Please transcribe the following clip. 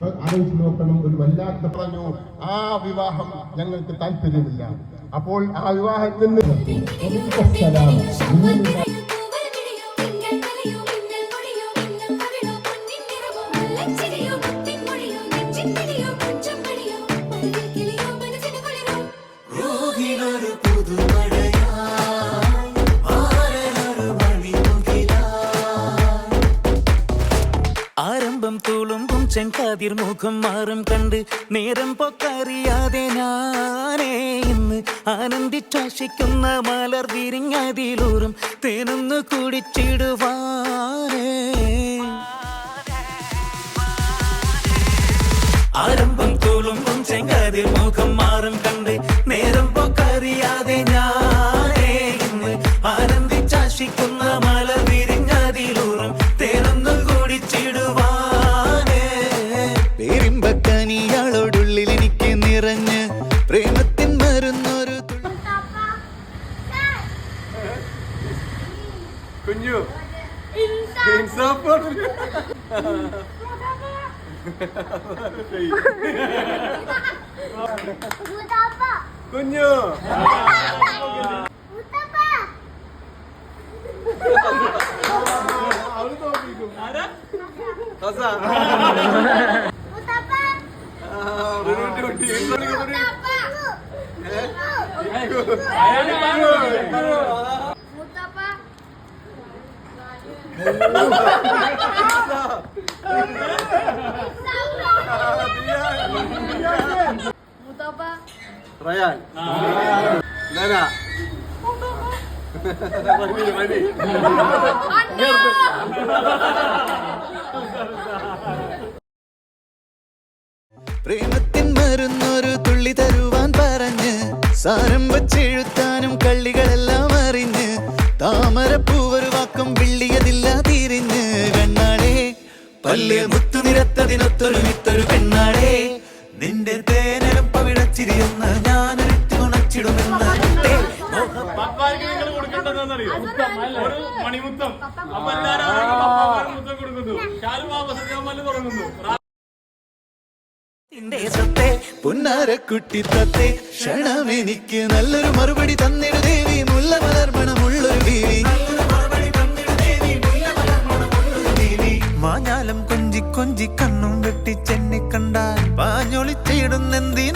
ആലോചിച്ച് നോക്കണം. ഒരു വല്ലാത്ത പറഞ്ഞു ആ വിവാഹം ഞങ്ങൾക്ക് താല്പര്യമില്ല. അപ്പോൾ ആ വിവാഹത്തിന് ആരംഭം തുളുമ്പും ചെങ്കാതിർ മുഖം മാറും കണ്ട് നേരം പൊക്കറിയാതെ ഞാനേ ഇന്ന് ആനന്ദിച്ചാശിക്കുന്ന മലർ വിരിഞ്ഞതിലൂറും തേനൊന്ന് കുടിച്ചിടുവാനേ. ആരംഭം തുളുമ്പും ചെങ്കാതിർ മുഖം മാറും കണ്ട് നേരം പൊക്കറിയാതെ ഞാനേ ഇന്ന് ആനന്ദിച്ചാശിക്കുന്ന മലർ വിരിഞ്ഞതിലൂറും തേനൊന്ന് കുടിച്ചിടുവാനേ. പേരിമ്പക്കനിയാളോടുള്ളിൽ എനിക്ക് നിറഞ്ഞ് പ്രേമത്തിൻ മരുന്നൊരു കുഞ്ഞു കുഞ്ഞു റയാൻ നന പ്രേമത്തിൻ മരുന്നൊരു തുള്ളി തരുവാൻ പറഞ്ഞ് സാരം വച്ചെഴുത്താനും കള്ളികളെല്ലാം അറിഞ്ഞ് താമരപ്പൂവൊരു വാക്കും വിള്ളിയതില്ല തിരിഞ്ഞ് കണ്ണാളെ പല്ല് മുത്തുനിരത്തതിനൊത്തൊരു വിത്തൊരു പെണ്ണാളെ നിന്റെ തേനലും പവിടച്ചിരിയെന്ന് ഞാനൊരിട്ട് ഉണച്ചിടുമെന്ന് മണിമുത്തം തുടങ്ങുന്നു. പുന്നാരക്കുട്ടി തത്തെ ക്ഷണമെനിക്ക് നല്ലൊരു മറുപടി തന്നിടു ദേവി മുല്ല മലർമണമുള്ളൊരു ദേവി. മാഞ്ഞാലം കൊഞ്ചി കൊഞ്ചി കണ്ണും വെട്ടി ചെന്നി കണ്ടാൽ പാഞ്ഞൊളിച്ചിടുന്നെന്തി